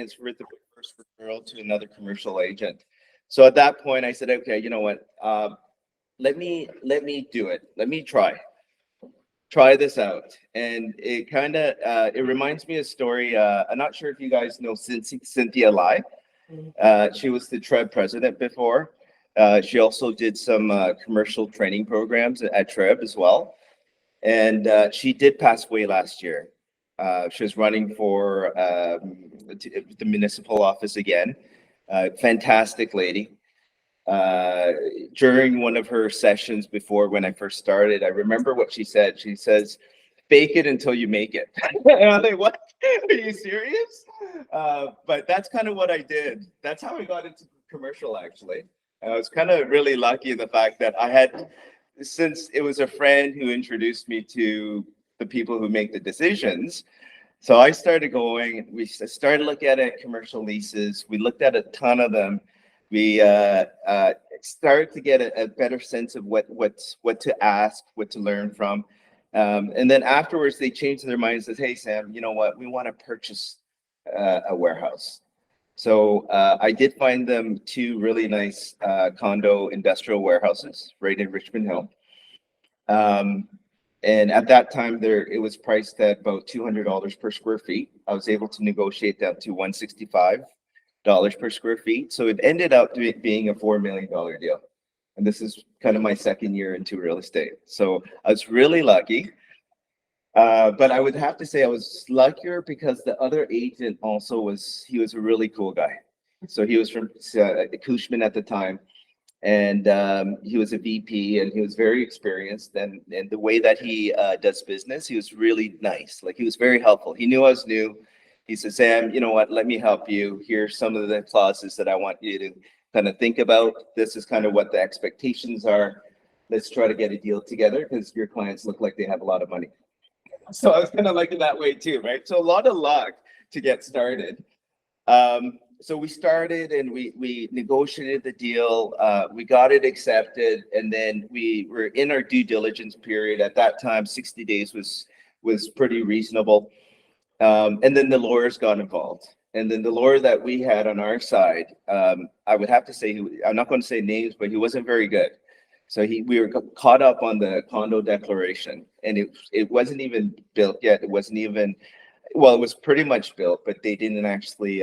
experience with the first referral to another commercial agent. So at that point, I said, okay, you know what? Let me do it. Let me try this out. And it kind of it reminds me of a story. I'm not sure if you guys know Cynthia Lai. She was the TREB president before. She also did some commercial training programs at TREB as well. And she did pass away last year. She was running for the municipal office again. Fantastic lady. During one of her sessions before when I first started, I remember what she said. She says, "Fake it until you make it." And I'm like, "What? Are you serious?" But that's kind of what I did. That's how I got into commercial, actually. I was kind of really lucky in the fact that I had, since it was a friend who introduced me to the people who make the decisions. So I started going, we started looking at commercial leases. We looked at a ton of them. We started to get a better sense of what to ask, what to learn from. And then afterwards, they changed their minds and said, "Hey, Sam, you know what? We want to purchase a warehouse." So I did find them two really nice condo industrial warehouses right in Richmond Hill. And at that time, it was priced at about $200 per square feet. I was able to negotiate down to $165 per square feet. So it ended up being a $4 million deal. And this is kind of my second year into real estate. So I was really lucky. But I would have to say I was luckier because the other agent also he was a really cool guy. So he was from Cushman at the time. And he was a VP and he was very experienced. And the way that he does business, he was really nice. Like, he was very helpful. He knew I was new. He said, "Sam, you know what? Let me help you. Here's some of the clauses that I want you to kind of think about. This is kind of what the expectations are. Let's try to get a deal together because your clients look like they have a lot of money." So I was kind of like in that way too, right? So a lot of luck to get started. So we started and we negotiated the deal. We got it accepted, and then we were in our due diligence period. At that time, 60 days was pretty reasonable. And then the lawyers got involved. And then the lawyer that we had on our side, I would have to say, I'm not going to say names, but he wasn't very good. So we were caught up on the condo declaration, and it wasn't even built yet. It wasn't even, well, it was pretty much built, but they didn't actually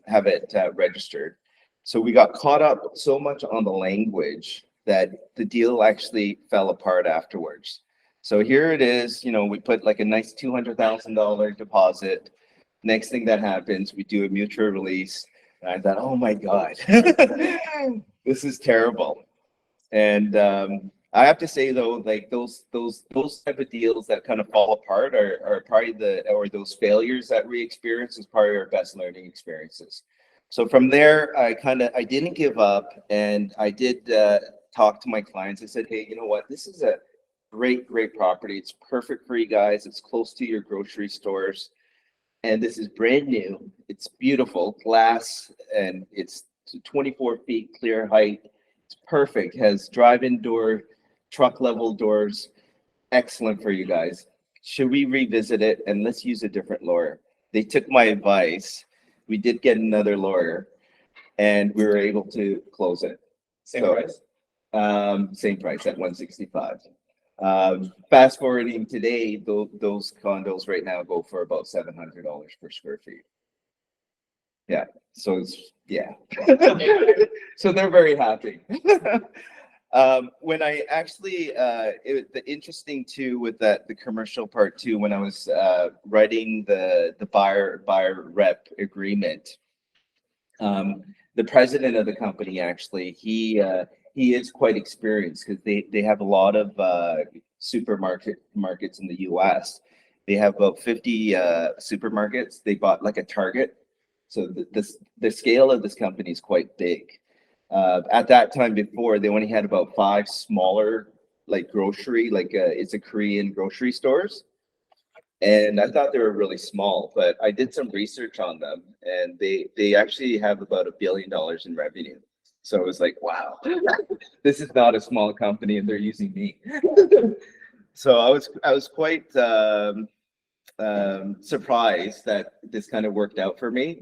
have it registered. So we got caught up so much on the language that the deal actually fell apart afterwards. So here it is, we put like a nice $200,000 deposit. Next thing that happens, we do a mutual release. And I thought, oh my God, this is terrible. And I have to say though, like those type of deals that kind of fall apart are probably those failures that we experience is probably our best learning experiences. So from there, I didn't give up, and I did talk to my clients. I said, "Hey, you know what? This is a great property. It's perfect for you guys. It's close to your grocery stores, and this is brand new. It's beautiful, glass, and it's 24 feet clear height. It's perfect. Has drive-in door, truck level doors. Excellent for you guys. Should we revisit it? And let's use a different lawyer." They took my advice. We did get another lawyer, and we were able to close it. Same price? Same price at 165. Fast forwarding today, those condos right now go for about $700 per square feet. Yeah. So so they're very happy. When I actually, the interesting too with the commercial part too, when I was writing the buyer rep agreement, the president of the company actually, he is quite experienced because they have a lot of markets in the U.S. They have about 50 supermarkets. They bought like a Target. So the scale of this company is quite big. At that time before, they only had about 5 smaller like grocery, it's a Korean grocery stores. And I thought they were really small, but I did some research on them, and they actually have about $1 billion in revenue. So it was like, wow, this is not a small company, and they're using me. So I was quite surprised that this kind of worked out for me.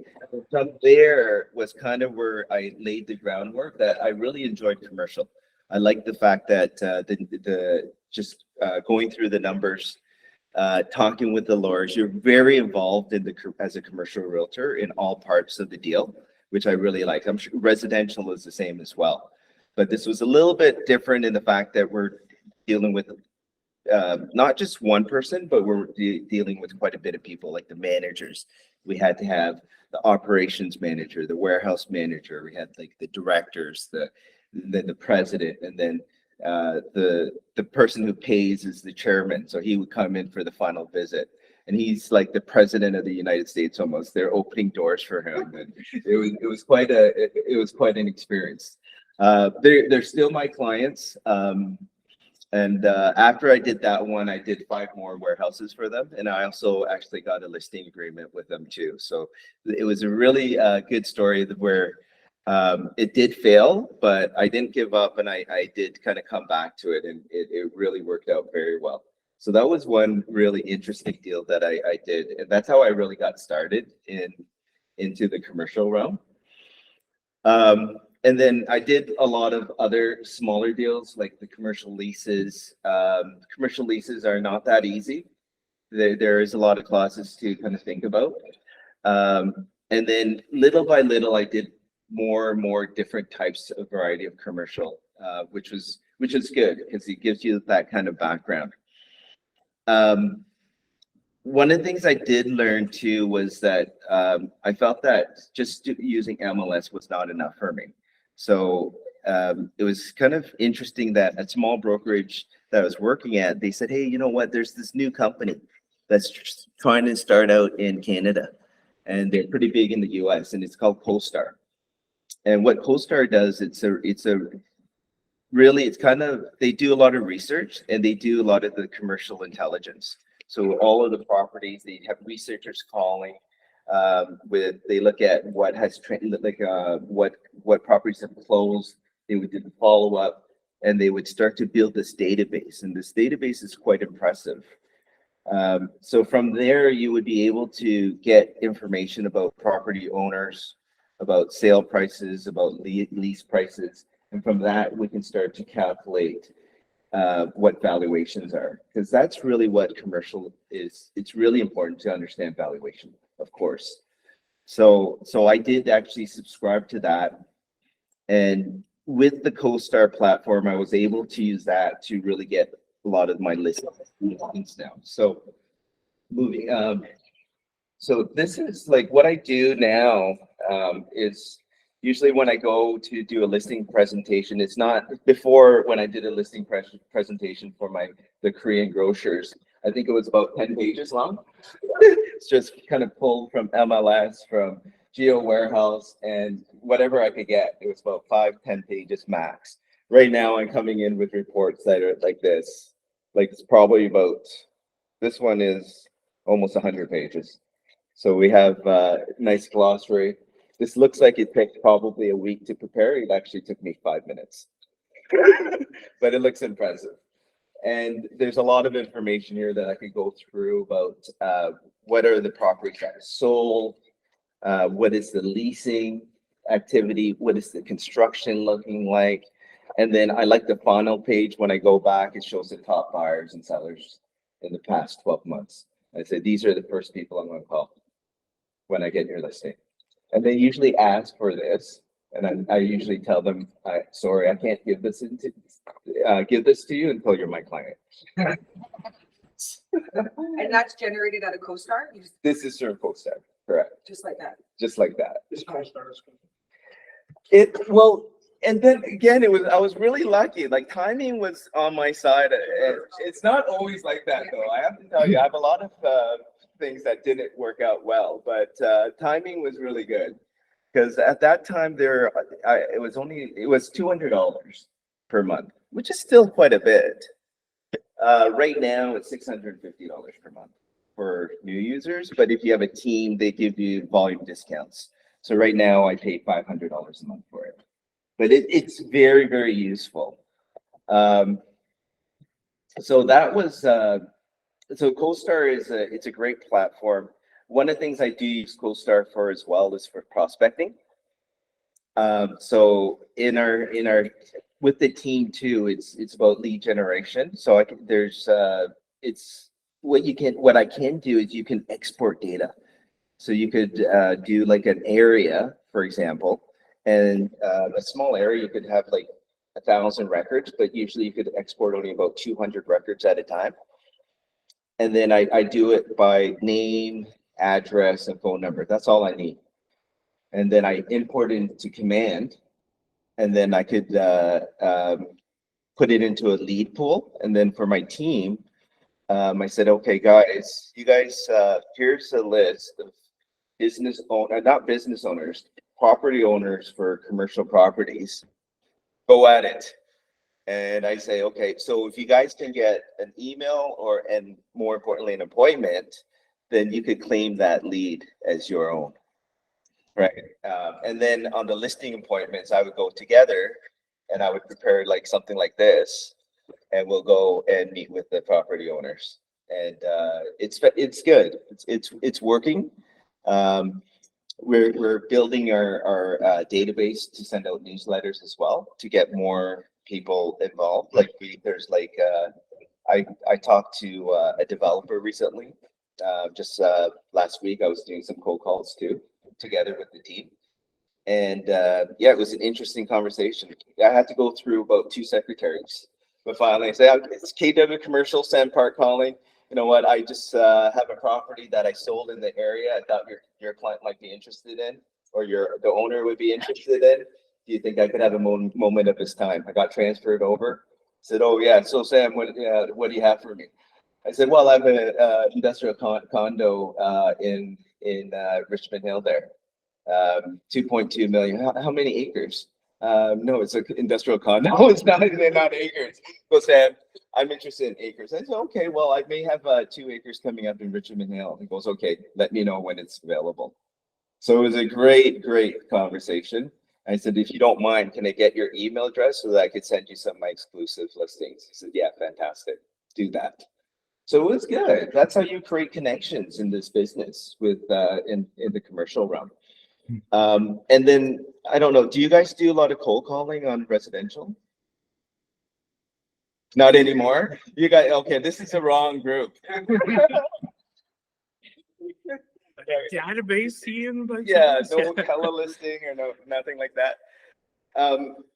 From there was kind of where I laid the groundwork that I really enjoyed commercial. I like the fact that the just going through the numbers, talking with the lawyers, you're very involved in as a commercial realtor in all parts of the deal, which I really like. I'm sure residential is the same as well, but this was a little bit different in the fact that we're dealing with not just one person, but we're dealing with quite a bit of people, like the managers. We had to have the operations manager, the warehouse manager. We had like the directors, the president, and then the person who pays is the chairman. So he would come in for the final visit, and he's like the president of the United States almost. They're opening doors for him, and it was quite an experience. They're still my clients. And after I did that one, I did 5 more warehouses for them. And I also actually got a listing agreement with them too. So it was a really good story where it did fail, but I didn't give up, and I did kind of come back to it, and it really worked out very well. So that was one really interesting deal that I did. And that's how I really got started into the commercial realm. And then I did a lot of other smaller deals, like the commercial leases. Commercial leases are not that easy. There is a lot of clauses to kind of think about. And then little by little, I did more and more different types of variety of commercial, which is good because it gives you that kind of background. One of the things I did learn too was that I felt that just using MLS was not enough for me. So it was kind of interesting that a small brokerage that I was working at, they said, hey, you know what, there's this new company that's trying to start out in Canada, and they're pretty big in the US, and it's called CoStar. And what CoStar does, they do a lot of research, and they do a lot of the commercial intelligence. So all of the properties, they have researchers calling. They look at what has what properties have closed. They would do the follow up, and they would start to build this database. And this database is quite impressive. So from there, you would be able to get information about property owners, about sale prices, about lease prices, and from that we can start to calculate what valuations are, because that's really what commercial is. It's really important to understand valuation, of course. So I did actually subscribe to that, and with the CoStar platform, I was able to use that to really get a lot of my listings now. So moving, so this is like what I do now is usually when I go to do a listing presentation. It's not before when I did a listing presentation for the Korean grocers. I think it was about 10 pages long. It's just kind of pulled from MLS, from Geo Warehouse, and whatever I could get. It was about 5-10 pages max. Right now, I'm coming in with reports that are like this. Like it's probably about, this one is almost 100 pages. So we have a nice glossary. This looks like it took probably a week to prepare. It actually took me 5 minutes, but it looks impressive. And there's a lot of information here that I could go through about what are the properties that are sold, what is the leasing activity, what is the construction looking like. And then I like the final page. When I go back, it shows the top buyers and sellers in the past 12 months. I say, these are the first people I'm going to call when I get your listing. And they usually ask for this. And I usually tell them, sorry, I can't give this to you until you're my client. And that's generated out of CoStar? This is through CoStar, correct? Just like that? Just like that. This CoStar is Well, and then again, I was really lucky. Like timing was on my side. It's not always like that though. I have to tell you, I have a lot of things that didn't work out well, but timing was really good. Because at that time it was $200 per month, which is still quite a bit. Right now it's $650 per month for new users, but if you have a team, they give you volume discounts. So right now I pay $500 a month for it, but it's very, very useful. So that was So CoStar it's a great platform. One of the things I do use CoStar for as well is for prospecting. So in our with the team too, it's about lead generation. So I can there's it's what I can do is you can export data. So you could do like an area, for example, and a small area you could have like 1,000 records, but usually you could export only about 200 records at a time. And then I do it by name, address, and phone number. That's all I need. And then I import it into command, and then I could put it into a lead pool. And then for my team, I said, okay, guys, you guys, here's a list of not business owners, property owners for commercial properties. Go at it. And I say, okay, so if you guys can get an email and more importantly, an appointment, then you could claim that lead as your own. Right. And then on the listing appointments, I would go together and I would prepare like something like this, and we'll go and meet with the property owners. And it's good. It's working. Um, we're building our database to send out newsletters as well to get more people involved. Like there's like I talked to a developer recently. Just last week, I was doing some cold calls too, together with the team. And yeah, it was an interesting conversation. I had to go through about 2 secretaries, but finally I say, "Okay, it's KW Commercial, Sand Park calling. You know what? I just have a property that I sold in the area. I thought your client might be interested in, or the owner would be interested in. Do you think I could have a moment of his time?" I got transferred over. Said, "Oh yeah, so Sam, what do you have for me?" I said, "Well, I have an industrial condo in Richmond Hill there, 2.2 million. How many acres?" No, it's an industrial condo. It's not. They're not acres. Go, Sam. I'm interested in acres. I said, okay, well, I may have 2 acres coming up in Richmond Hill. He goes, okay, let me know when it's available. So it was a great conversation. I said, if you don't mind, can I get your email address so that I could send you some of my exclusive listings? He said, yeah, fantastic. Do that. So it was good. That's how you create connections in this business with in the commercial realm. And then I don't know, do you guys do a lot of cold calling on residential? Not anymore. You guys, okay, this is the wrong group. Database seeing, but Yeah, no color listing or nothing like that.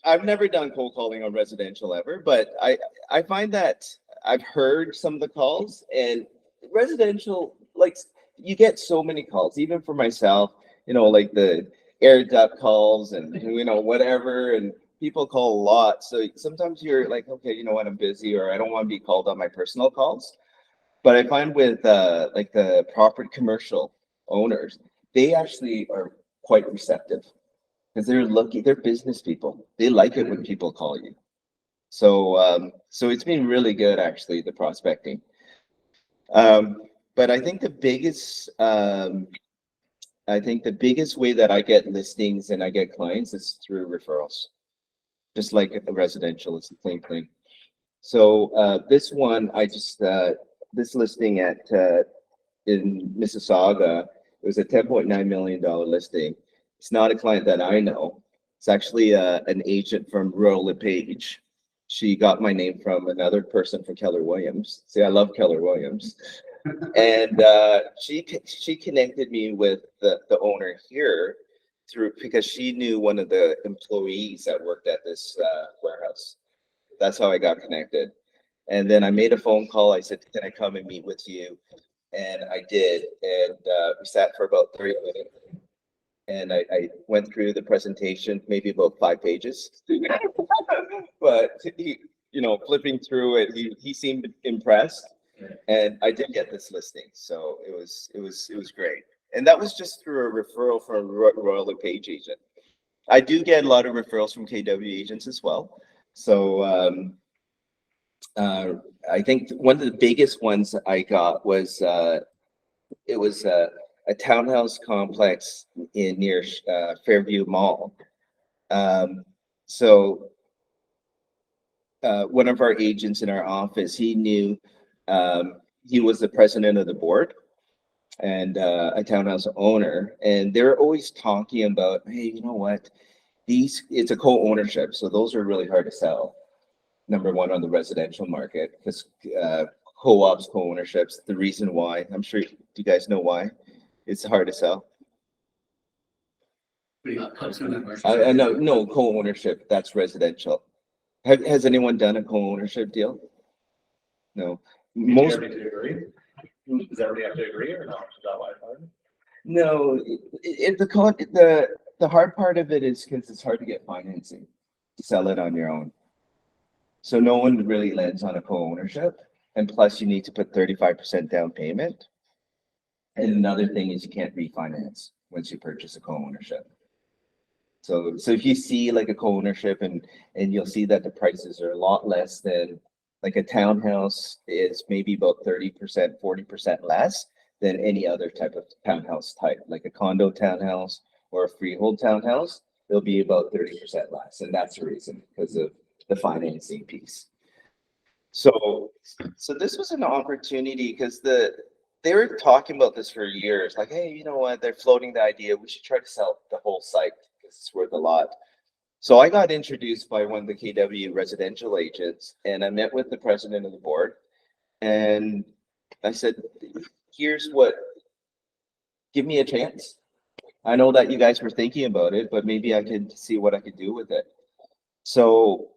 I've never done cold calling on residential ever, but I find that I've heard some of the calls, and residential, like, you get so many calls, even for myself, like the air duct calls and whatever, and people call a lot. So sometimes you're like, okay, you know what, I'm busy, or I don't want to be called on my personal calls. But I find with like the property commercial owners, they actually are quite receptive because they're business people. They like it when people call you. So it's been really good actually, the prospecting. But I think the biggest way that I get listings and I get clients is through referrals. Just like a residential, it's the same thing. So this one, this listing in Mississauga, it was a $10.9 million listing. It's not a client that I know. It's actually an agent from Royal LePage. She got my name from another person from Keller Williams. See, I love Keller Williams. And she connected me with the owner here because she knew one of the employees that worked at this warehouse. That's how I got connected. And then I made a phone call. I said, can I come and meet with you? And I did. And we sat for about 30 minutes. And I went through the presentation, maybe about 5 pages. But flipping through it, he seemed impressed. And I did get this listing. So it was great. And that was just through a referral from Royal LePage agent. I do get a lot of referrals from KW agents as well. So I think one of the biggest ones I got was it was a townhouse complex near Fairview Mall. So one of our agents in our office, he knew he was the president of the board and a townhouse owner, and they're always talking about, hey, you know what? It's a co-ownership, so those are really hard to sell. Number one on the residential market, because co-ops, co-ownerships, the reason why, I'm sure, do you guys know why? It's hard to sell. I know, no, co-ownership, that's residential. Has anyone done a co-ownership deal? No. Most, Everybody to agree? Does everybody have to agree or not? Is that why it's hard? no, the hard part of it is because it's hard to get financing to sell it on your own. So no one really lands on a co-ownership, and plus you need to put 35% down payment. And another thing is you can't refinance once you purchase a co-ownership. So if you see like a co-ownership and you'll see that the prices are a lot less than like a townhouse is maybe about 30%, 40% less than any other type of townhouse type, like a condo townhouse or a freehold townhouse, they'll be about 30% less. And that's the reason, because of the financing piece. So this was an opportunity because they were talking about this for years, like, hey, you know what? They're floating the idea we should try to sell the whole site because it's worth a lot. So I got introduced by one of the KW residential agents, and I met with the president of the board, and I said, here's what, give me a chance. I know that you guys were thinking about it, but maybe I could see what I could do with it. So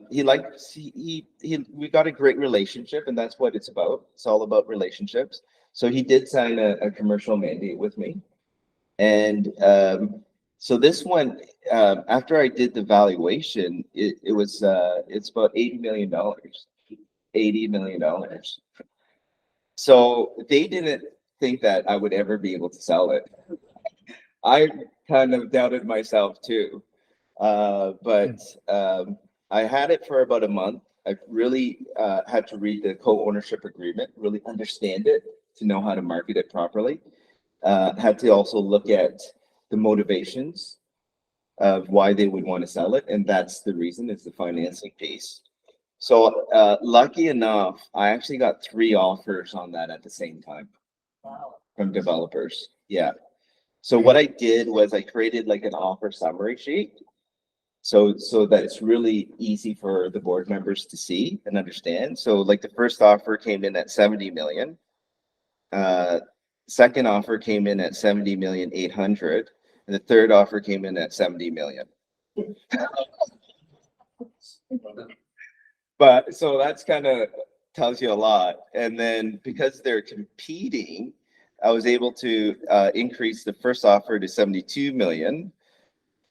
we got a great relationship, and that's what it's about. It's all about relationships. So he did sign a commercial mandate with me. And so this one, after I did the valuation, it's about $80 million. $80 million. So they didn't think that I would ever be able to sell it. I kind of doubted myself too. But I had it for about a month. I really had to read the co-ownership agreement, really understand it to know how to market it properly. Had to also look at the motivations of why they would want to sell it. And that's the reason, it's the financing piece. So lucky enough, I actually got 3 offers on that at the same time. Wow. From developers. Yeah. So what I did was I created like an offer summary sheet. So that it's really easy for the board members to see and understand. So like the first offer came in at 70 million. Second offer came in at 70,800,000, and the third offer came in at 70 million. But so that's kind of tells you a lot. And then because they're competing, I was able to increase the first offer to 72 million.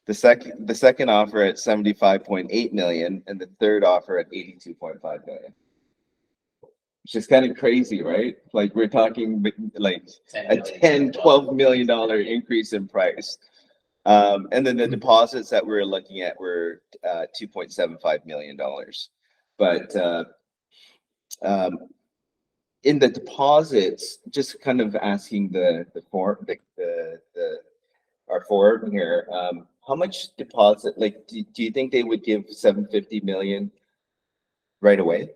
The second offer at 75.8 million, and the third offer at 82.5 million. Which is kind of crazy, right? Like we're talking like a 10-12 million dollar increase in price. And then the deposits that we're looking at were $2.75 million. But in the deposits, just kind of asking our forum here, how much deposit, like, do you think they would give 750 million right away?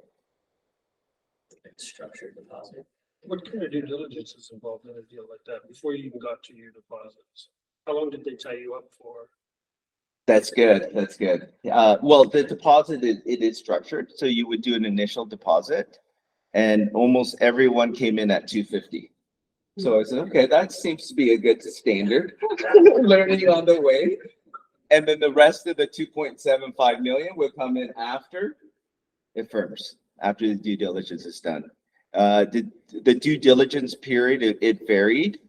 Structured deposit. What kind of due diligence is involved in a deal like that before you even got to your deposits? How long did they tie you up for? That's good. That's good. Well, the deposit it is structured, so you would do an initial deposit, and almost everyone came in at 250. So I said, okay, that seems to be a good standard. Learning on the way. And then the rest of the 2.75 million will come in after it firms, after the due diligence is done. The due diligence period, it varied.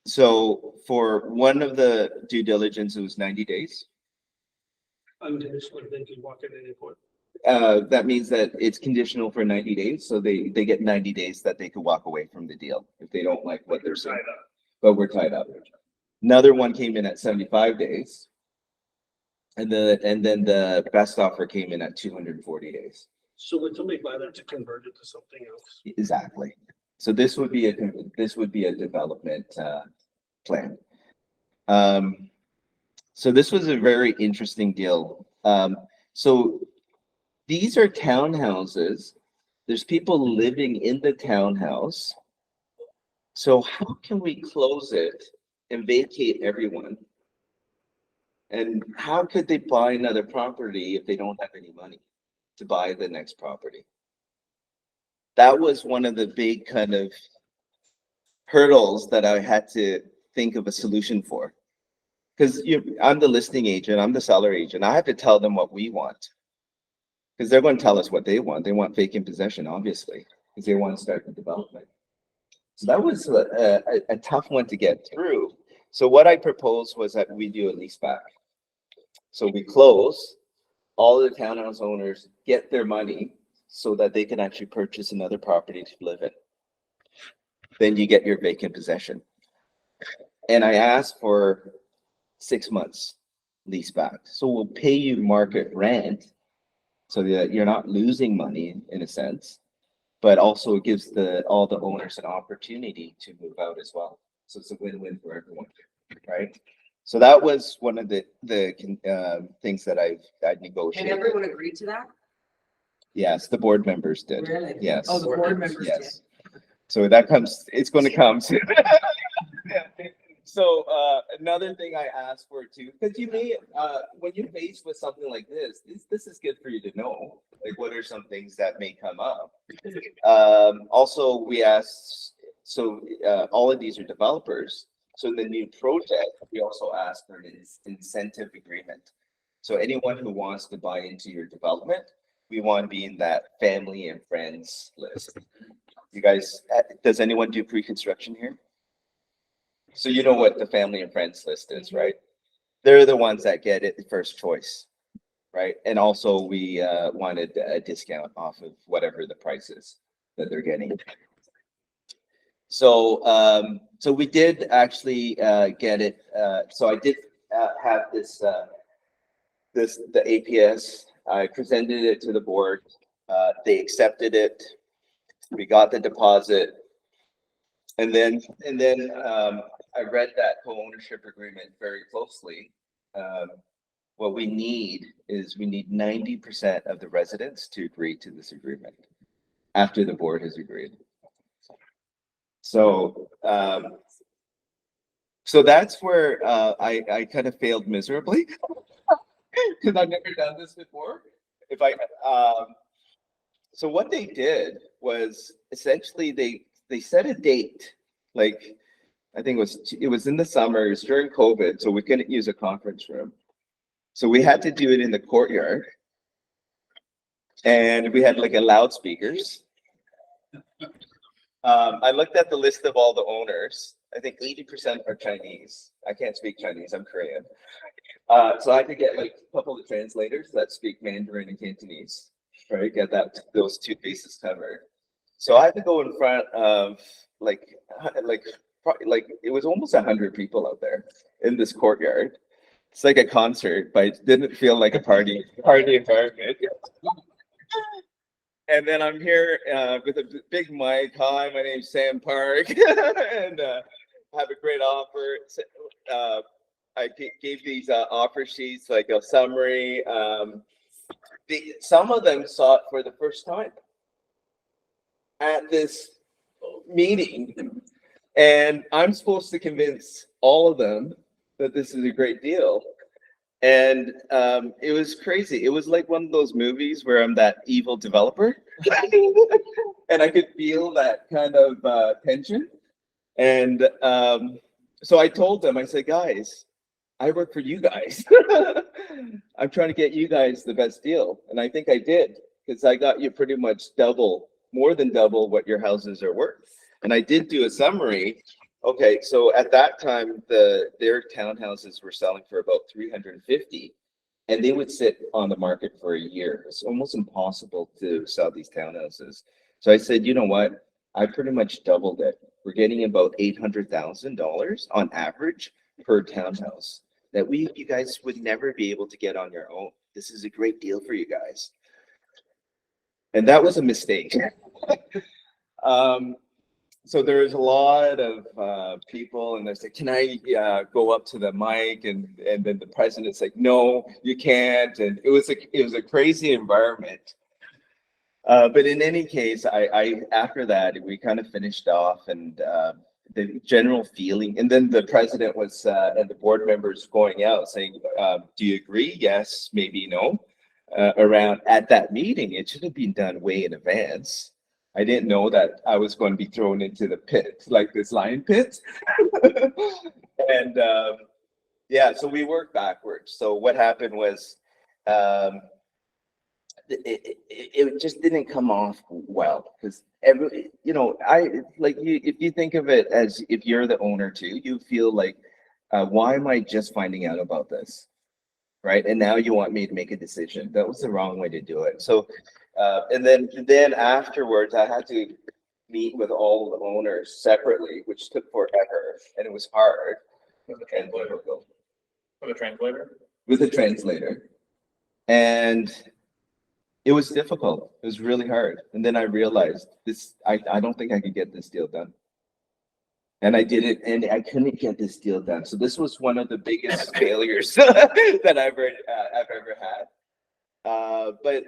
So for one of the due diligence, it was 90 days. Unconditional, they can walk at any point. That means that it's conditional for 90 days. So they get 90 days that they could walk away from the deal if they don't like what they're saying. But we're tied up. Another one came in at 75 days. And then the best offer came in at 240 days. So would somebody buy that to convert it to something else? Exactly. So this would be a development plan. So this was a very interesting deal. So these are townhouses There's people living in the townhouse. So how can we close it and vacate everyone? And how could they buy another property if they don't have any money to buy the next property? That was one of the big kind of hurdles that I had to think of a solution for. Because I'm the listing agent, I'm the seller agent. I have to tell them what we want. Because they're going to tell us what they want. They want vacant possession, obviously, because they want to start the development. So that was a tough one to get through. So what I proposed was that we do a lease back. So we close, all the townhouse owners get their money so that they can actually purchase another property to live in. Then you get your vacant possession. And I asked for 6 months lease back. So we'll pay you market rent so that you're not losing money in a sense, but also it gives all the owners an opportunity to move out as well. So it's a win-win for everyone, right? So that was one of the things that I'd And negotiated. everyone agreed to that? Yes, the board members did. Really? Yes. Oh, the board members did. Yes. So that comes, it's going to come soon. So another thing I asked for too, because you may, when you're faced with something like this is good for you to know, like what are some things that may come up. Also, we asked, so all of these are developers. So in the new project, we also asked for an incentive agreement. So anyone who wants to buy into your development, we want to be in that family and friends list. You guys, does anyone do pre-construction here? So you know what the family and friends list is, right? They're the ones that get it first choice, right? And also we wanted a discount off of whatever the price is that they're getting. So so we did actually get it. So I did have this the APS. I presented it to the board. They accepted it. We got the deposit. And then I read that co-ownership agreement very closely. What we need is we need 90% of the residents to agree to this agreement after the board has agreed. So so that's where I kind of failed miserably because I've never done this before. If I so what they did was essentially they set a date, like I think it was in the summer, it was during COVID, so we couldn't use a conference room. So we had to do it in the courtyard. And we had like a loudspeakers. I looked at the list of all the owners. I think 80% are Chinese. I can't speak Chinese, I'm Korean. So I had to get like a couple of translators that speak Mandarin and Cantonese, right? Get those two bases covered. So I had to go in front of like it was almost 100 people out there in this courtyard. It's like a concert, but it didn't feel like a party environment. And then I'm here with a big mic. Hi, my name's Sam Park, and have a great offer. I gave these offer sheets, like a summary. Some of them saw it for the first time at this meeting, and I'm supposed to convince all of them that this is a great deal. And it was crazy. It was like one of those movies where I'm that evil developer and I could feel that kind of tension. And so I told them, I said, guys, I work for you guys. I'm trying to get you guys the best deal. And I think I did, because I got you pretty much more than double what your houses are worth. And I did do a summary. Okay, so at that time, their townhouses were selling for about 350, and they would sit on the market for a year. It's almost impossible to sell these townhouses. So I said, you know what? I pretty much doubled it. We're getting about $800,000 on average per townhouse that you guys would never be able to get on your own. This is a great deal for you guys. And that was a mistake. So there was a lot of people, and they said, "Can I go up to the mic?" And then the president's like, "No, you can't." And it was a crazy environment. But in any case, I after that, we kind of finished off and the general feeling, and then the president was and the board members going out saying, do you agree? Yes, maybe no. Around at that meeting, it should have been done way in advance. I didn't know that I was going to be thrown into the pit, like this lion pit. And yeah, so we worked backwards. So what happened was, it just didn't come off well because every, I like you, if you think of it as if you're the owner too, you feel like, why am I just finding out about this? Right. And now you want me to make a decision. That was the wrong way to do it. So, and then afterwards, I had to meet with all the owners separately, which took forever and it was hard. With the translator. With the translator. With a translator. And it was difficult. It was really hard. And then I realized I don't think I could get this deal done. And I did it and I couldn't get this deal done. So this was one of the biggest failures that I've ever had. But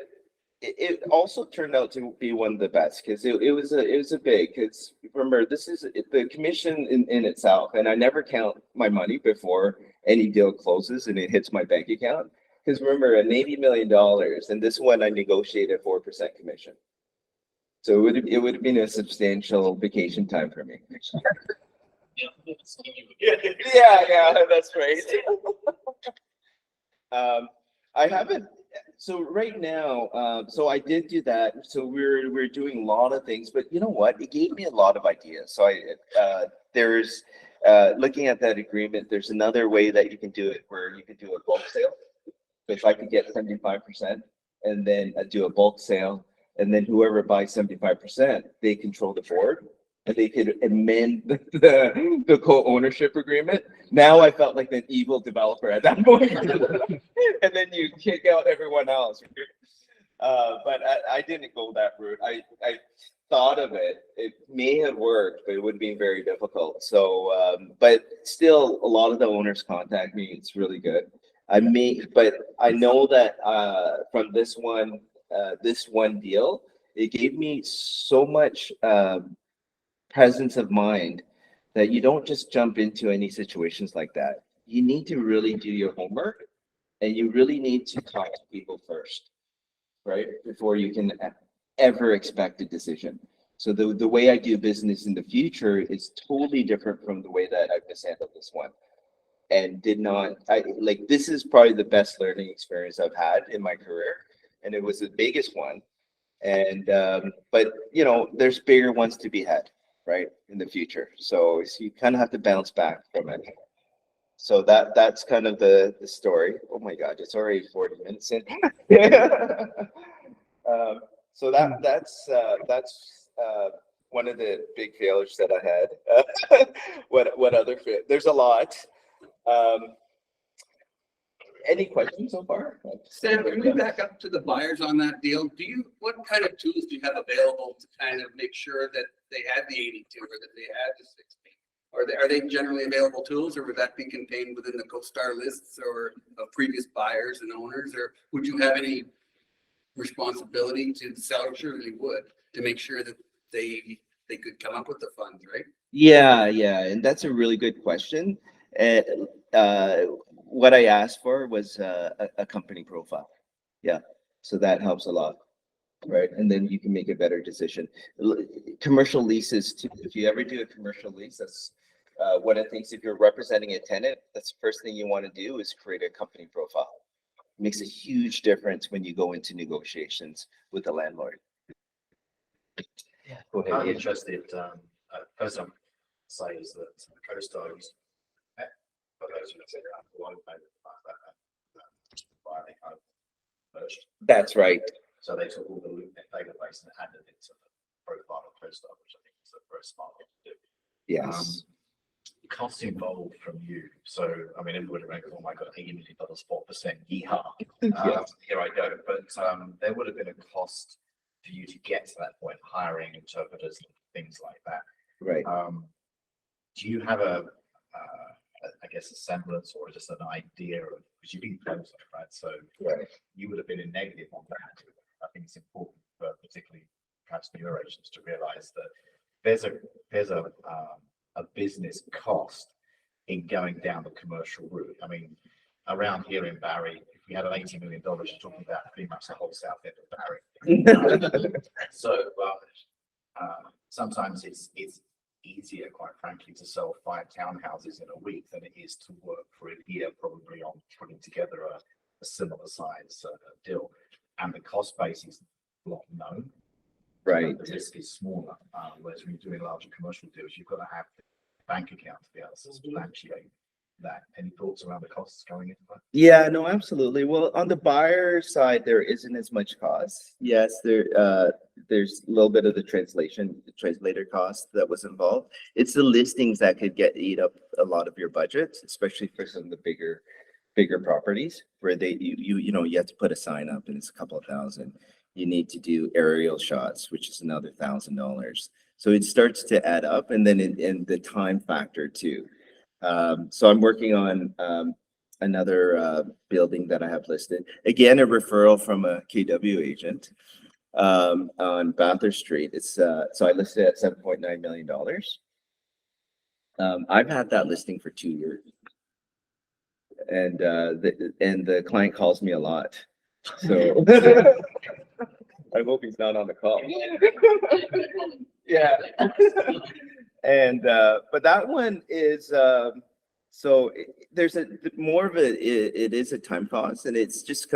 it also turned out to be one of the best because it was a big, because remember, this is the commission in itself, and I never count my money before any deal closes and it hits my bank account. Because remember, an $80 million, and this one I negotiated 4% commission. So it would have been a substantial vacation time for me. Yeah, that's right. I haven't. So right now, so I did do that. So we're doing a lot of things, but you know what? It gave me a lot of ideas. So there's looking at that agreement. There's another way that you can do it, where you could do a bulk sale. If I could get 75% and then do a bulk sale, and then whoever buys 75%, they control the board and they could amend the co-ownership agreement. Now I felt like an evil developer at that point. And then you kick out everyone else. But I didn't go that route. I thought of it. It may have worked, but it would be very difficult. So, but still, a lot of the owners contact me. It's really good. But I know that from this one deal, it gave me so much presence of mind that you don't just jump into any situations like that. You need to really do your homework, and you really need to talk to people first, right? Before you can ever expect a decision. So the way I do business in the future is totally different from the way that I've just handled this one. And this is probably the best learning experience I've had in my career, and it was the biggest one. And but there's bigger ones to be had, right, in the future. So you kind of have to bounce back from it. So that's kind of the story. Oh my God, it's already 40 minutes in. So that's one of the big failures that I had. What other there's a lot. Any questions so far? Sam, can we back up to the buyers on that deal? What kind of tools do you have available to kind of make sure that they had the 82 or that they had the 16? Are they generally available tools, or would that be contained within the CoStar lists or of previous buyers and owners? Or would you have any responsibility to the seller? Surely you would, to make sure that they could come up with the funds, right? Yeah, and that's a really good question. What I asked for was a company profile. Yeah, so that helps a lot, right? And then you can make a better decision. Commercial leases too. If you ever do a commercial lease, that's one of the things. If you're representing a tenant, that's the first thing you want to do is create a company profile. It makes a huge difference when you go into negotiations with the landlord. Yeah, go ahead. I'm interested. First I'm say is that CoStar used for those who say a long time they kind of merged. That's right. So they took all the loop database and added it to the profile of CoStar, which I think is a very smart thing to do. Yes. Costs involved from you. So I mean, everybody goes, "Oh my God, $80 million, 4%, yeehaw!" Here I go. But there would have been a cost for you to get to that point, hiring interpreters and things like that. Right. Do you have I guess a semblance or just an idea of, because you've been close, right? So Right. you would have been in negative on that. I think it's important for particularly perhaps newer agents to realize that there's a business cost in going down the commercial route. I mean, around here in Barrie, if we had an $80 million, you're talking about pretty much the whole south end of Barrie. So sometimes it's easier, quite frankly, to sell 5 townhouses in a week than it is to work for a year probably on putting together a similar size deal. And the cost base is not known. Right. The risk is smaller. Whereas when you're doing larger commercial deals, you've got to have the bank account to be able to substantiate that. Any thoughts around the costs going into that? Yeah, no, absolutely. Well, on the buyer side, there isn't as much cost. Yes, there's a little bit of the translator cost that was involved. It's the listings that could eat up a lot of your budget, especially for some of the bigger properties where you have to put a sign up and it's a couple of thousand. You need to do aerial shots, which is another $1,000. So it starts to add up, and then in the time factor too. So I'm working on another building that I have listed. Again, a referral from a KW agent on Bathurst Street. It's so I listed it at $7.9 million. I've had that listing for 2 years, and the client calls me a lot. So I hope he's not on the call. Yeah. And but that one is there's more of it is a time cost, and it's just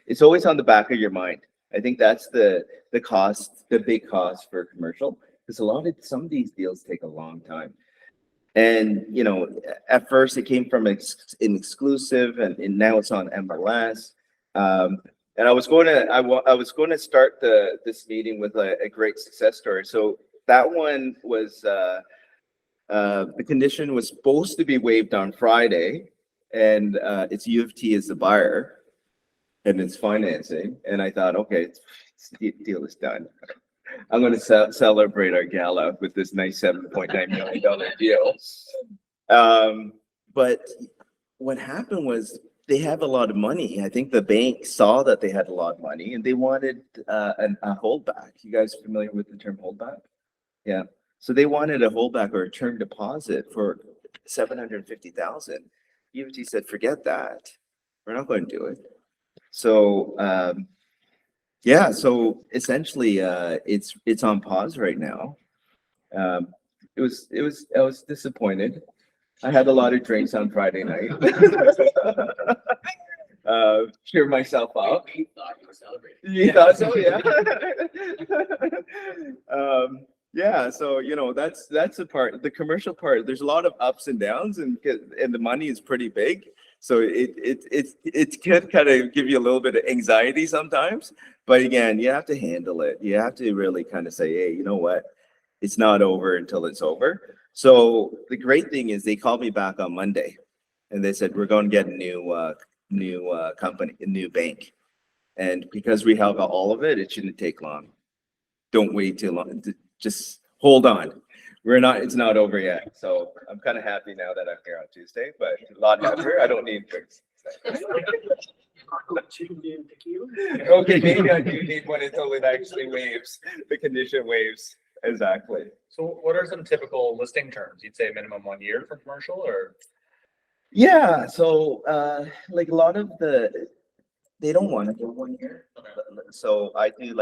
it's always on the back of your mind. I think that's the cost, the big cost for commercial, because some of these deals take a long time. And at first it came from an exclusive, and now it's on MLS. And I was going to start this meeting with a great success story. So that one was the condition was supposed to be waived on Friday, and it's U of T as the buyer, and it's financing. And I thought, okay, deal is done. I'm going to celebrate our gala with this nice $7.9 million deal. But what happened was they have a lot of money. I think the bank saw that they had a lot of money, and they wanted a holdback. You guys familiar with the term holdback? Yeah. So they wanted a holdback or a term deposit for $750,000. U of T said, forget that. We're not going to do it. So yeah, so essentially it's on pause right now. I was disappointed. I had a lot of drinks on Friday night. Cheer myself up. You thought you were celebrating. You thought so? Yeah. Yeah, so that's the part. The commercial part, there's a lot of ups and downs, and the money is pretty big. So it can kind of give you a little bit of anxiety sometimes. But again, you have to handle it. You have to really kind of say, hey, you know what? It's not over until it's over. So the great thing is they called me back on Monday, and they said, we're going to get a new company, a new bank. And because we have all of it, it shouldn't take long. Don't wait too long. Just hold on. It's not over yet. So I'm kind of happy now that I'm here on Tuesday, but a lot happier. I don't need drinks. Okay, maybe I do need one until it actually waives. The condition waives. Exactly. So what are some typical listing terms? You'd say minimum 1 year for commercial, or? Yeah, so like a lot of they don't want to go 1 year. So I do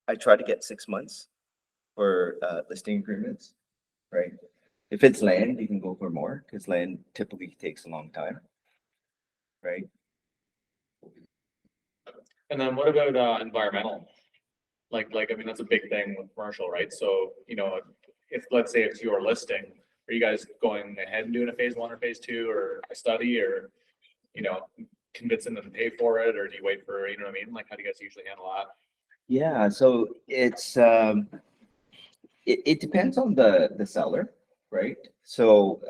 I try to get 6 months for listing agreements, right? If it's land, you can go for more because land typically takes a long time, right? And then what about environmental? I mean, that's a big thing with commercial, right? So, if let's say it's your listing, are you guys going ahead and doing a phase 1 or phase 2 or a study, or, convincing them to pay for it, or do you wait for, what I mean? How do you guys usually handle that? Yeah, so it's it depends on the seller, right? So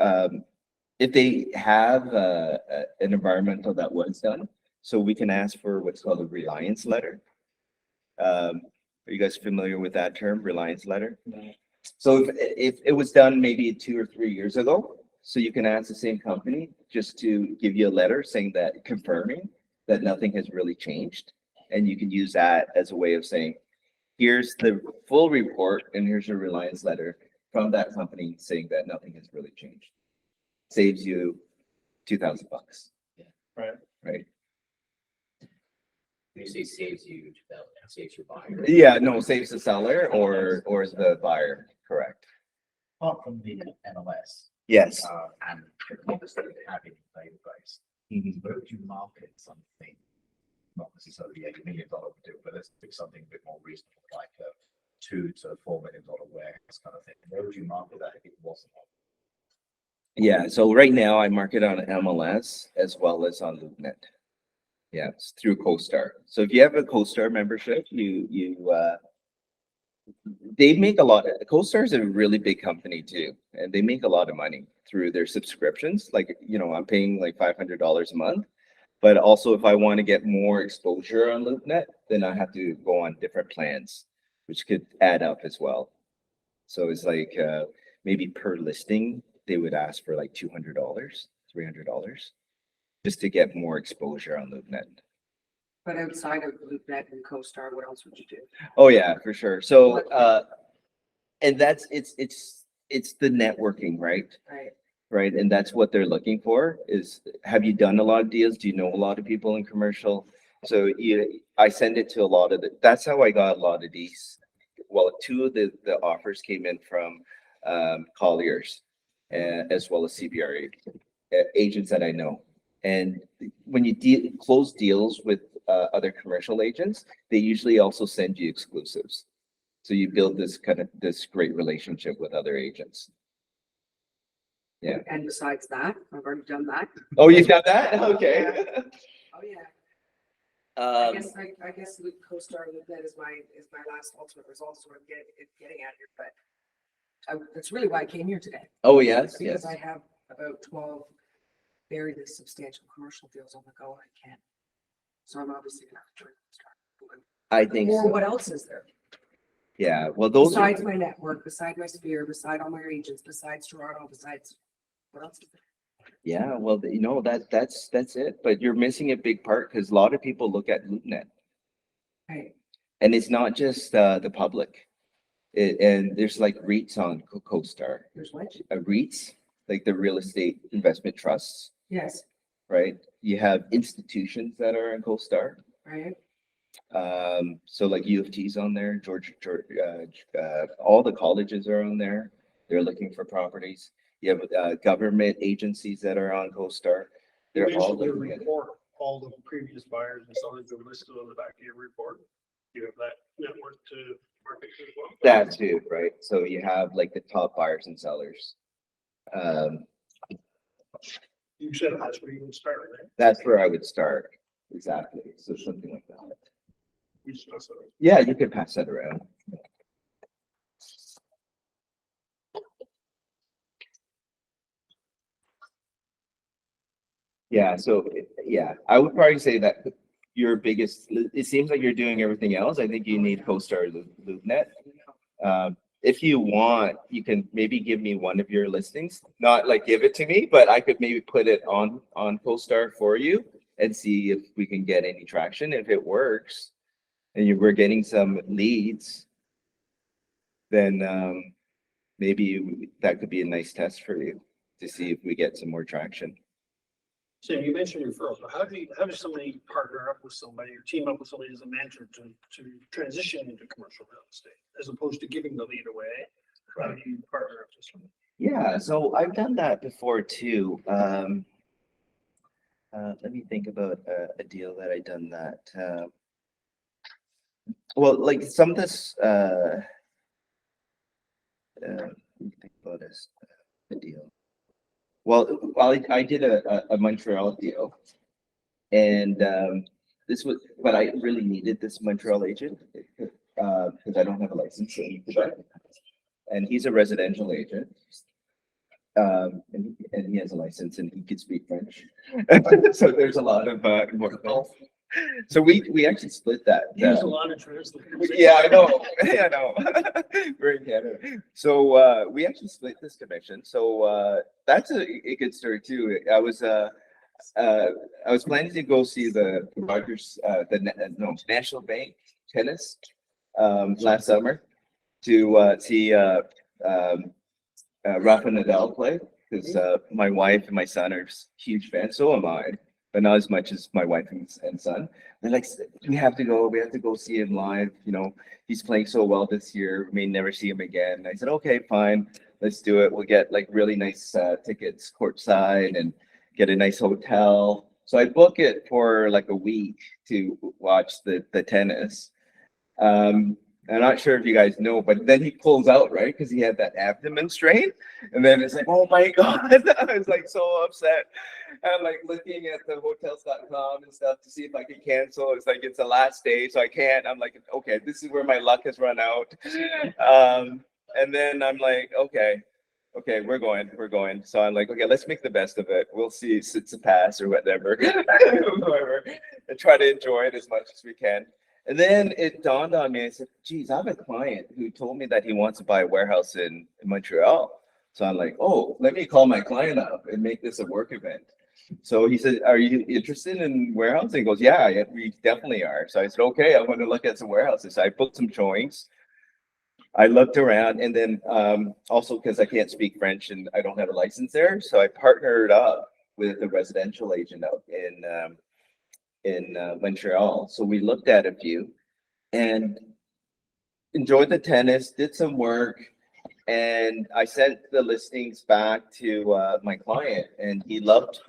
if they have an environmental that was done, so we can ask for what's called a reliance letter. Are you guys familiar with that term, reliance letter? No. So if it was done maybe 2 or 3 years ago, so you can ask the same company just to give you a letter saying that, confirming that nothing has really changed. And you can use that as a way of saying, here's the full report and here's your reliance letter from that company saying that nothing has really changed. Saves you $2,000. Right. Right? You say saves you, saves your buyer. Yeah, no, saves the seller or the buyer, correct? Apart from the MLS, Yes. and obviously they have it in database, Mhm. where would you market something? Not necessarily $8 million would do, but let's pick something a bit more reasonable, like a $2 to $4 million warehouse kind of thing. Where would you market that if it wasn't? Yeah, so right now I market on MLS as well as on LoopNet. Yeah, it's through CoStar. So if you have a CoStar membership, they make a lot. CoStar is a really big company too, and they make a lot of money through their subscriptions. Like, I'm paying like $500 a month. But also if I want to get more exposure on LoopNet, then I have to go on different plans, which could add up as well. So it's like maybe per listing, they would ask for like $200, $300, just to get more exposure on LoopNet. But outside of LoopNet and CoStar, what else would you do? Oh yeah, for sure. So and that's it's the networking, right? Right. Right, and that's what they're looking for is, have you done a lot of deals? Do you know a lot of people in commercial? So I send it to a lot of that's how I got a lot of these. Well, two of the offers came in from Colliers as well as CBRE agents that I know. And when you close deals with other commercial agents, they usually also send you exclusives. So you build this great relationship with other agents. Yeah. And besides that, I've already done that. Oh, you've got that? Okay. Oh, yeah. I Um, guess with CoStar, LoopNet is my last ultimate result, is what I'm getting at here, but that's really why I came here today. oh, yes, Because yes. I have about 12 very substantial commercial deals on the go and I can't. So I'm obviously gonna have to join CoStar. I think Or so. what else is there? Yeah, well, those are, Besides my network, beside my sphere, beside all my agents, besides Toronto, besides, what else is there? yeah, well, that's it. But you're missing a big part because a lot of people look at LoopNet. Right. And it's not just the public. And there's like REITs on CoStar. There's what? REITs, like the real estate investment trusts, Yes, right? You have institutions that are on CoStar. right. So like U of T's on there, Georgia, all the colleges are on there. They're looking for properties. You have government agencies that are on CoStar. You They're all mentioned your looking at it. report, all the previous buyers and sellers are listed on the back of your report. You have that network to market as well. That too, right? So you have like the top buyers and sellers. You said that's where you would start, right? That's where I would start. Exactly. So something like that. We discussed that. Yeah, you could pass that around. Yeah, so yeah, I would probably say that your biggest, it seems like you're doing everything else. I think you need CoStar LoopNet. If you want, you can maybe give me one of your listings, not like give it to me, but I could maybe put it on CoStar for you and see if we can get any traction. If it works and we're getting some leads, then maybe that could be a nice test for you to see if we get some more traction. So you mentioned referrals, but how does somebody partner up with somebody or team up with somebody as a mentor to transition into commercial real estate as opposed to giving the lead away? How do you partner up with somebody? Yeah, so I've done that before too. Let me think about a deal that I done that. Well, like some of this, let me think about this, the deal. Well, I did a Montreal deal, and this was, but I really needed this Montreal agent because I don't have a license in Quebec, and he's a residential agent. And he has a license and he can speak French. So there's a lot of more. So we actually split that. Use a lot of translators. Yeah, I know. I know. We're in Canada. So we actually split this commission. So that's a good story too. I was planning to go see the Rogers, National Bank tennis, last summer to, see, Rafa Nadal play, because, my wife and my son are huge fans, so am I, but not as much as my wife and son. They're like, we have to go see him live, you know, he's playing so well this year, we may never see him again. I said, okay, fine, let's do it. We'll get like really nice, tickets courtside and get a nice hotel. So I book it for like a week to watch the tennis. I'm not sure if you guys know, but then he pulls out, right? Because he had that abdomen strain. And then it's like, oh my God. I was like so upset. I'm like looking at the hotels.com and stuff to see if I can cancel. It's like it's the last day, so I can't. I'm like, okay, this is where my luck has run out. And then I'm like, okay, we're going. So I'm like, okay, let's make the best of it. We'll see if it's a pass or whatever. Whatever. And try to enjoy it as much as we can. And then it dawned on me, I said, geez, I have a client who told me that he wants to buy a warehouse in Montreal. So I'm like, oh, let me call my client up and make this a work event. So he said, are you interested in warehousing? He goes, yeah, we definitely are. So I said, okay, I want to look at some warehouses. So I booked some showings. I looked around, and then also because I can't speak French and I don't have a license there. So I partnered up with a residential agent out in Montreal. So we looked at a few and enjoyed the tennis, did some work, and I sent the listings back to my client, and he loved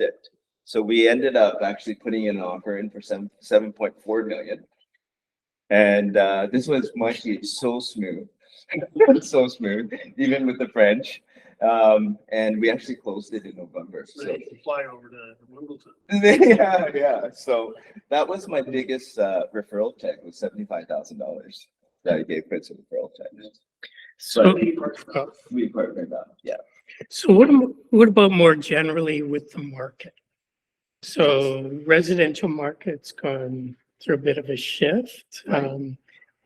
it. So we ended up actually putting an offer in for 7.4 million. And this was actually so smooth, so smooth, even with the French. And we actually closed it in November. So So they can fly over to Wimbledon. yeah. So that was my biggest referral check, was $75,000 that I gave Chris a referral check. So, We partnered up, yeah. so what about more generally with the market? So residential market's gone through a bit of a shift. Right.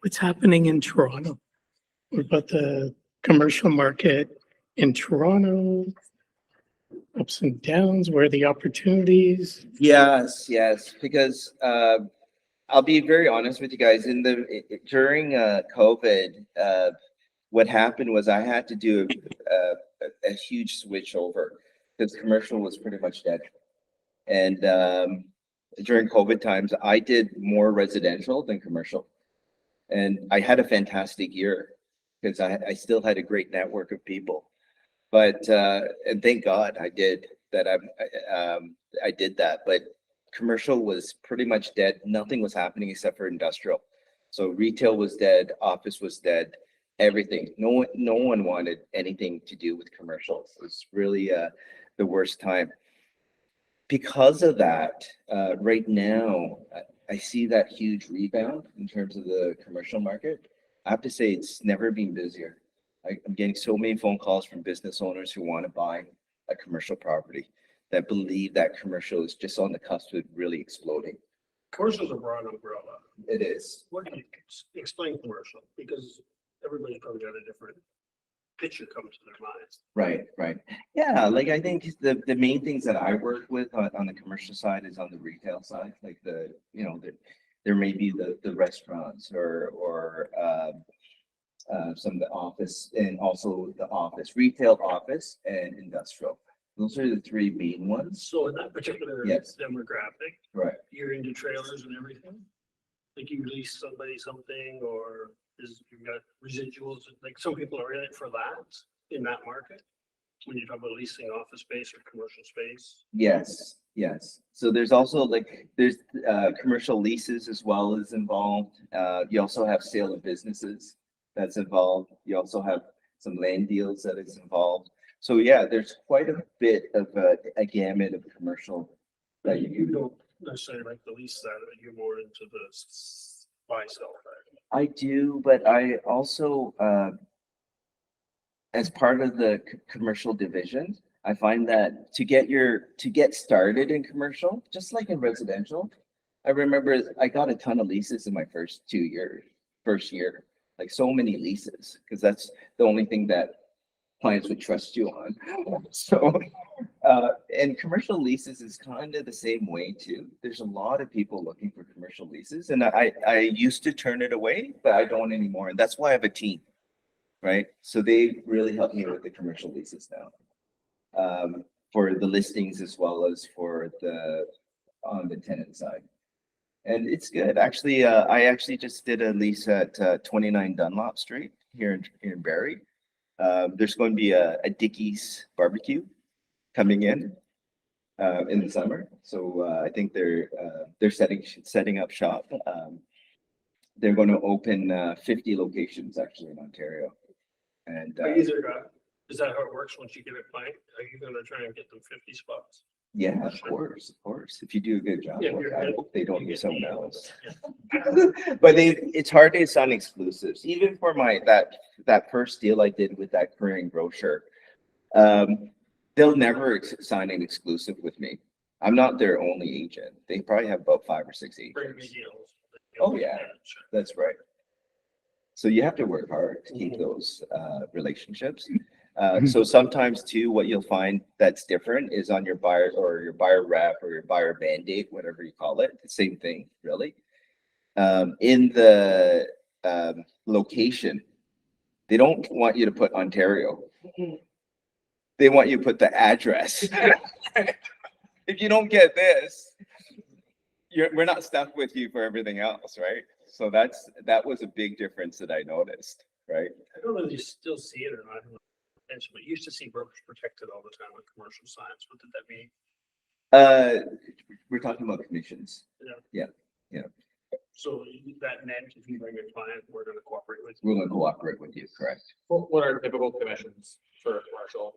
What's happening in Toronto? What about the commercial market in Toronto? Ups and downs, where are the opportunities? Yes, because I'll be very honest with you guys. During COVID, what happened was I had to do a huge switch over because commercial was pretty much dead. And during COVID times, I did more residential than commercial. And I had a fantastic year because I still had a great network of people. But and thank God I did that. I did that. But commercial was pretty much dead. Nothing was happening except for industrial. So retail was dead, office was dead, everything. No one wanted anything to do with commercial. It was really the worst time. Because of that, right now, I see that huge rebound in terms of the commercial market. I have to say it's never been busier. I'm getting so many phone calls from business owners who want to buy a commercial property that believe that commercial is just on the cusp of really exploding. Commercial's a broad umbrella. It is. What do you explain commercial? Because everybody's probably got a different picture comes to their minds. Right. Yeah, like I think the main things that I work with on the commercial side is on the retail side, like there may be the restaurants or some of the office, and also the office, retail, office, and industrial. Those are the three main ones. So in that particular Yes. demographic, Right. you're into trailers and everything? Like you lease somebody something, or you've got residuals, like some people are in it for that, in that market? When you talk about leasing office space or commercial space? Yes. So there's also there's commercial leases as well as involved. You also have sale of businesses that's involved. You also have some land deals that is involved. So yeah, there's quite a bit of a gamut of commercial that You don't necessarily like the lease side of it, you're more into the buy sell side. I do, but I also, as part of the commercial division, I find that to get started in commercial, just like in residential, I remember I got a ton of leases in my first year, like so many leases, because that's the only thing that clients would trust you on. So And commercial leases is kind of the same way too. There's a lot of people looking for commercial leases and I used to turn it away, but I don't anymore. And that's why I have a team, right? So they really help me with the commercial leases now. For the listings as well as for on the tenant side. And it's good. Actually, I actually just did a lease at 29 Dunlop Street here in Barrie. There's going to be a Dickie's barbecue coming in the summer. So I think they're setting up shop. They're going to open 50 locations actually in Ontario. And Is that how it works once you get it planned? Are you gonna try and get them 50 spots? yeah, of course. If you do a good job, Yeah, I hope they don't use someone else. Yeah. But it's hard to sign exclusives, even for that first deal I did with that Korean grocer. They'll never sign an exclusive with me. I'm not their only agent. They probably have about 5 or 6 Bring me agents. deals. Oh, yeah. That's right. So you have to work hard to keep those relationships. So sometimes too, what you'll find that's different is on your buyer or your buyer rep or your buyer mandate, whatever you call it, the same thing, really. In the location, they don't want you to put Ontario. They want you to put the address. If you don't get this, we're not stuck with you for everything else, right? So that was a big difference that I noticed, right? I don't know if you still see it or not. But you used to see brokers protected all the time on commercial signs. What did that mean? We're talking about commissions. So that meant if you bring a client, we're gonna cooperate with you. We're going to cooperate with you, correct? What are typical commissions for commercial,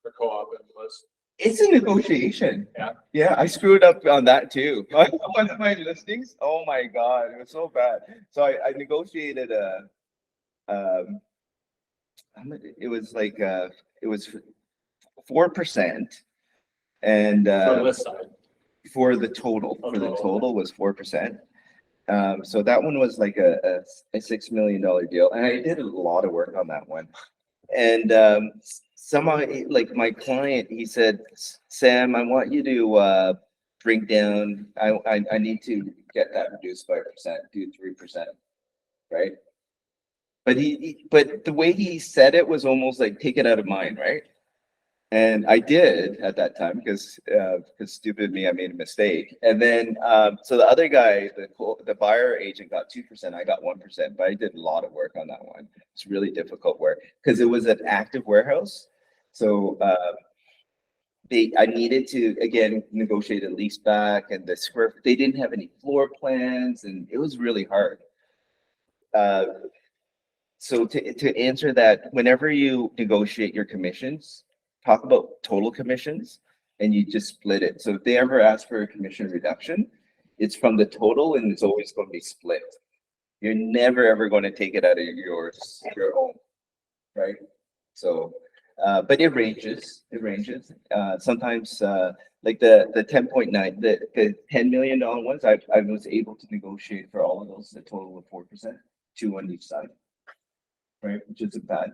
for co-op and list? It's a negotiation. Yeah. Yeah, I screwed up on that too. One of my listings, oh my God, it was so bad. So I negotiated it was like, it was 4%. And For the list side. for the total was 4%. So that one was like a $6 million deal. And I did a lot of work on that one. And somebody, like my client, he said, Sam, I want you to bring down, I need to get that reduced by 1%, do 3%, right? But but the way he said it was almost like take it out of mine, right? And I did at that time because stupid me, I made a mistake. And then so the other guy, the buyer agent got 2%, I got 1%, but I did a lot of work on that one. It's really difficult work because it was an active warehouse. So I needed to again negotiate a lease back and they didn't have any floor plans and it was really hard. So to answer that, whenever you negotiate your commissions, talk about total commissions and you just split it. So if they ever ask for a commission reduction, it's from the total and it's always going to be split. You're never ever going to take it out of your own, right? So, but it ranges. Sometimes like the 10.9, the $10 million ones, I was able to negotiate for all of those, a total of 4%, 2 on each side. Right, which isn't bad.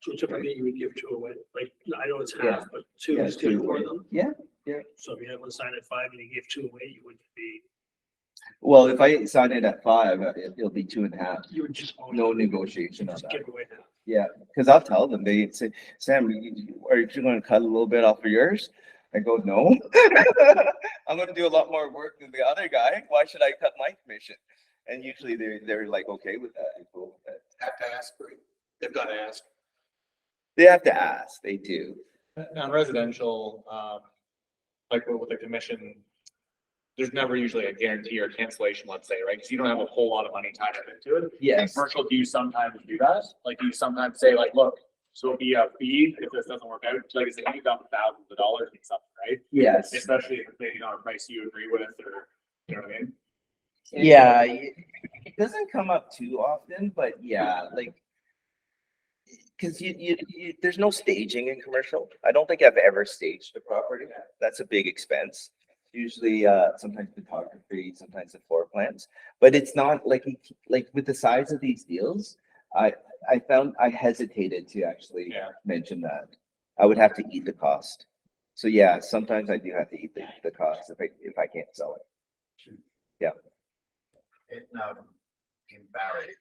So typically you would give 2 away, like, I know it's Yeah. half, but 2 Yeah, is good 2 for away. them. Yeah. So if you had one sign at 5 and you gave 2 away, you would be, Well, if I sign it at 5, it'll be 2.5. you would just. No negotiation on Just that. give away half. Yeah, because I'll tell them, they say, Sam, are you going to cut a little bit off of yours? I go, no. I'm going to do a lot more work than the other guy. Why should I cut my commission? And usually they're like, okay with that. They're cool with that. Have to ask, right? They've got to ask. They have to ask, they do. On residential, like with the commission, there's never usually a guarantee or cancellation, let's say, right? Because you don't have a whole lot of money tied up into it. In Yes. commercial, do you sometimes do that? Like, do you sometimes say like, look, so it'll be a fee if this doesn't work out? Like I said, you've got thousands of dollars in something, right? Yes. Especially if it's maybe not a price you agree with or, you know what I mean? Yeah, it doesn't come up too often, but yeah, like, because you there's no staging in commercial. I don't think I've ever staged a property. That's a big expense. Usually, sometimes photography, sometimes the floor plans, but it's not like with the size of these deals. I found I hesitated to actually Yeah. mention that. I would have to eat the cost. So yeah, sometimes I do have to eat the cost if I can't sell it. In Barrie,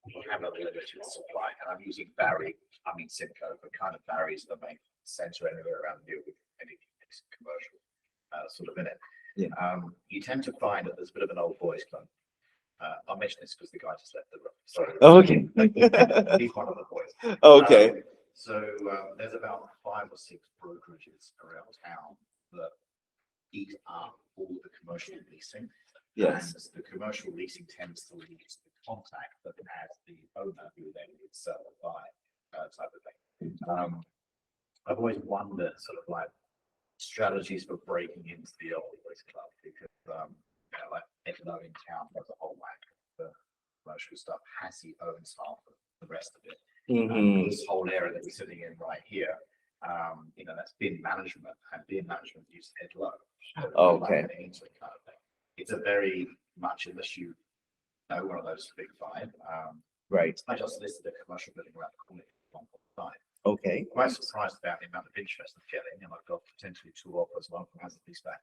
we have a limited supply, and I'm using Barrie, I mean Simcoe, but kind of Barrie's the main center anywhere around here with any commercial sort of in it. Yeah. You tend to find that there's a bit of an old boys club. I'll mention this because the guy just left the room. Sorry. Okay. He's one of the boys. Okay. So there's about 5 or 6 brokerages around town that eat up all the commercial leasing. Yes. And the commercial leasing tends to lead to the contact that has the owner who then would sell or buy type of thing. I've always wondered sort of like strategies for breaking into the old boys club because you know, like Edlow in town does a whole whack of the commercial stuff. Hassie owns half of the rest of it. This whole area that we're sitting in right here, you know, that's bin management, and bin management uses Edlow. Okay. Into it kind of thing. It's a very much, unless you know one of those big 5. Right. I just listed a commercial building around the corner. Okay. Quite surprised about the amount of interest I'm getting, and I've got potentially 2 offers. One from has a lease back.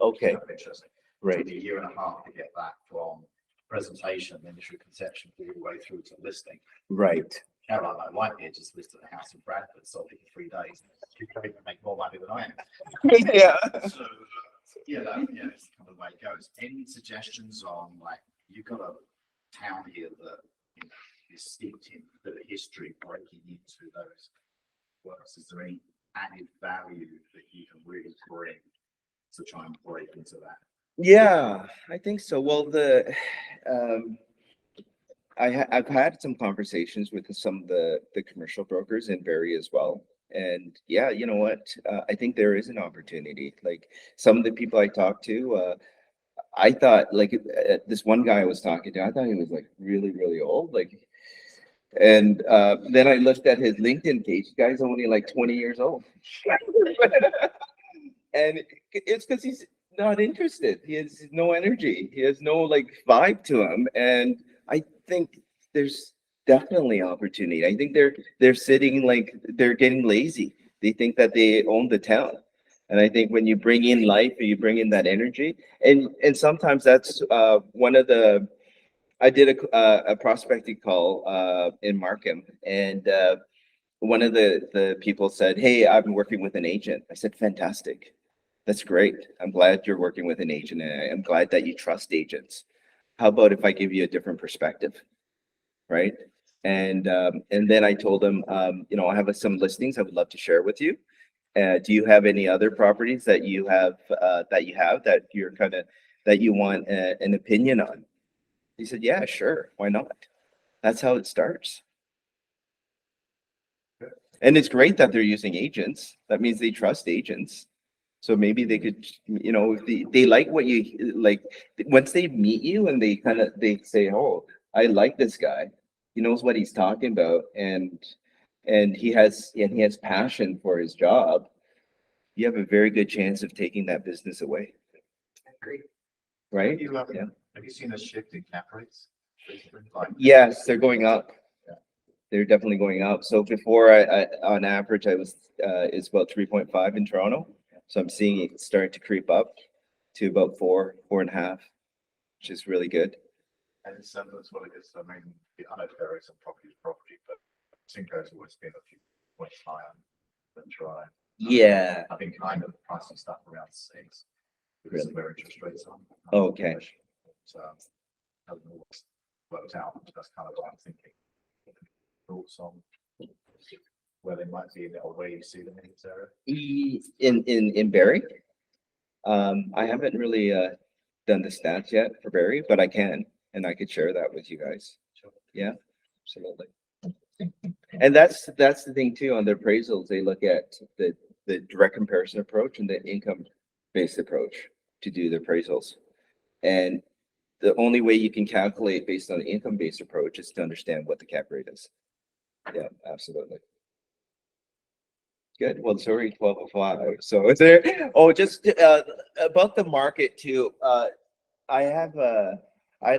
Okay. Kind of interesting. Right. Took me a year and a half to get that from presentation, initial conception, all the way through to listing. Right. Caroline, I like it, just listed a house in Bradford, sold it in 3 days. You can even make more money than I am. Yeah. So, yeah, it's kind of the way it goes. Any suggestions on, like, you've got a town here that, you know, is steeped in a bit of history, breaking into those works? Is there any added value that you can really bring to try and break into that? Yeah, I think so. Well, I've had some conversations with some of the commercial brokers in Barrie as well. And yeah, you know what? I think there is an opportunity. Like some of the people I talked to, I thought like this one guy I was talking to, I thought he was like really, really old. Like, and then I looked at his LinkedIn page. The guy's only like 20 years old. And it's because he's not interested. He has no energy. He has no like vibe to him. And I think there's definitely opportunity. I think they're sitting like they're getting lazy. They think that they own the town. And I think when you bring in life and you bring in that energy, and sometimes that's one of the. I did a prospecting call in Markham, and one of the people said, "Hey, I've been working with an agent." I said, "Fantastic. That's great. I'm glad you're working with an agent, and I'm glad that you trust agents. How about if I give you a different perspective?" Right? And then I told him, you know, I have some listings I would love to share with you. Do you have any other properties that you have that you're kind of that you want an opinion on? He said, "Yeah, sure. Why not?" That's how it starts. And it's great that they're using agents. That means they trust agents. So maybe they could, you know, if they like what you like, once they meet you and they say, "Oh, I like this guy. He knows what he's talking about, and he has passion for his job." You have a very good chance of taking that business away, I agree. right? Have you, Yeah. have you seen a shift in cap rates? Like, Yes, they're going up. They're definitely going up. So before I on average, it's about 3.5 in Toronto. So I'm seeing it starting to creep up to about 4.5, which is really good. and it's that's what it is. I mean, I know there is some property, but Simcoe's always been a few points higher than Toronto. Yeah. I've been kind of pricing stuff around 6 because of where interest rates are. Okay. So hasn't always worked out. That's kind of what I'm thinking. Thoughts on where they might be or where you see them in this area? In Barrie, I haven't really done the stats yet for Barrie, but I can, and I could share that with you guys. Yeah, absolutely. And that's the thing too, on the appraisals, they look at the direct comparison approach and the income-based approach to do the appraisals. And the only way you can calculate based on the income-based approach is to understand what the cap rate is. Yeah, absolutely. Good. Well, it's already 12:05. So is there, just about the market too. I had a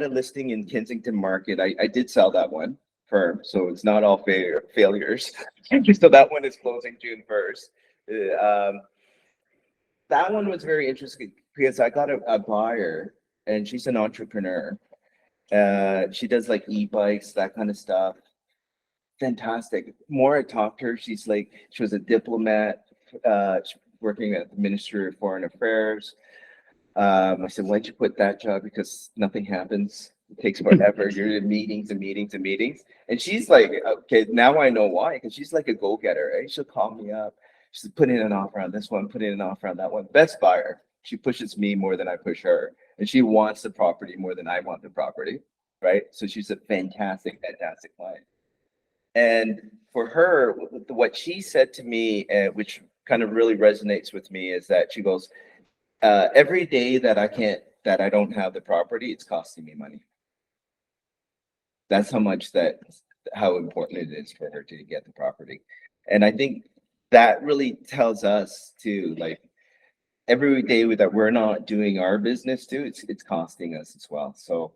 listing in Kensington Market. I did sell that one firm, so it's not all failures. So that one is closing June 1st. that one was very interesting because I got a buyer and she's an entrepreneur. She does like e-bikes, that kind of stuff. Fantastic. More I talked to her, she's like, she was a diplomat, working at the Ministry of Foreign Affairs. I said, why'd you quit that job? Because nothing happens. It takes forever. You're in meetings and meetings and meetings. And she's like, okay, now I know why, because she's like a go-getter, right? She'll call me up. She's putting an offer on this one, putting an offer on that one. Best buyer. She pushes me more than I push her. And she wants the property more than I want the property, right? So she's a fantastic, fantastic client. And for her, what she said to me, which kind of really resonates with me, is that she goes, every day that I don't have the property, it's costing me money. That's how important it is for her to get the property. And I think that really tells us too, like every day that we're not doing our business too, it's costing us as well. So,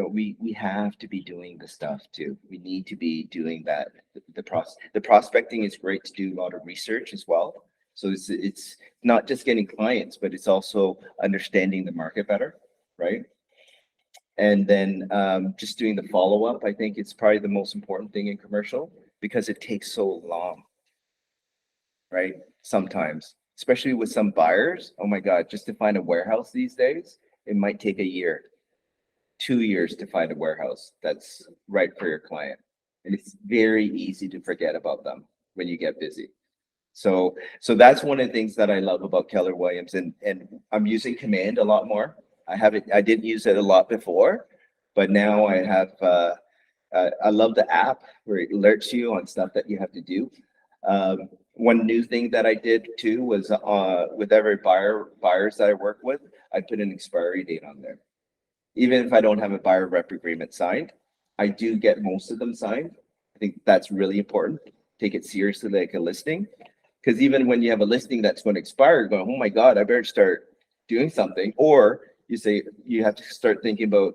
we have to be doing the stuff too. We need to be doing that. The prospecting is great to do a lot of research as well. So it's not just getting clients, but it's also understanding the market better, right? And then just doing the follow-up, I think it's probably the most important thing in commercial because it takes so long, right? Sometimes, especially with some buyers, oh my God, just to find a warehouse these days, it might take a year, 2 years to find a warehouse that's right for your client. And it's very easy to forget about them when you get busy. So that's one of the things that I love about Keller Williams, and I'm using Command a lot more. I didn't use it a lot before, but now I have, I love the app where it alerts you on stuff that you have to do. One new thing that I did too was, with every buyers that I work with, I put an expiry date on there. Even if I don't have a buyer rep agreement signed, I do get most of them signed. I think that's really important. Take it seriously like a listing. Because even when you have a listing that's going to expire, you're going, oh my God, I better start doing something. Or you say, you have to start thinking about,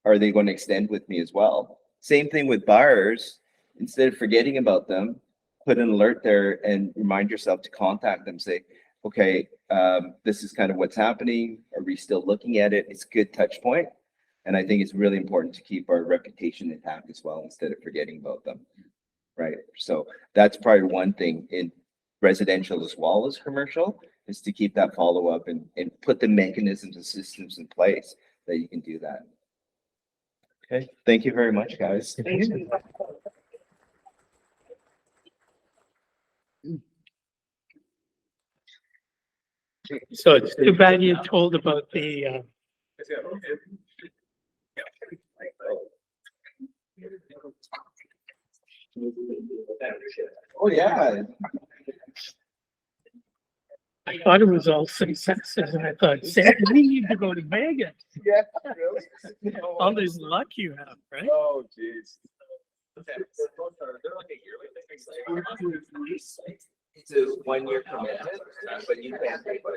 are they going to extend with me as well? Same thing with buyers. Instead of forgetting about them, put an alert there and remind yourself to contact them. Say, okay, this is kind of what's happening. Are we still looking at it? It's a good touch point. And I think it's really important to keep our reputation intact as well, instead of forgetting about them. Right. So that's probably one thing in residential as well as commercial, is to keep that follow up and put the mechanisms and systems in place that you can do that. Okay. Thank you very much, guys. So it's too bad you told about the, Oh, yeah. I thought it was all successes and I thought, Sam, we need to go to Vegas. Yeah, really? All this luck you have, right? Oh, geez. It's a 1 year commitment, but you can pay by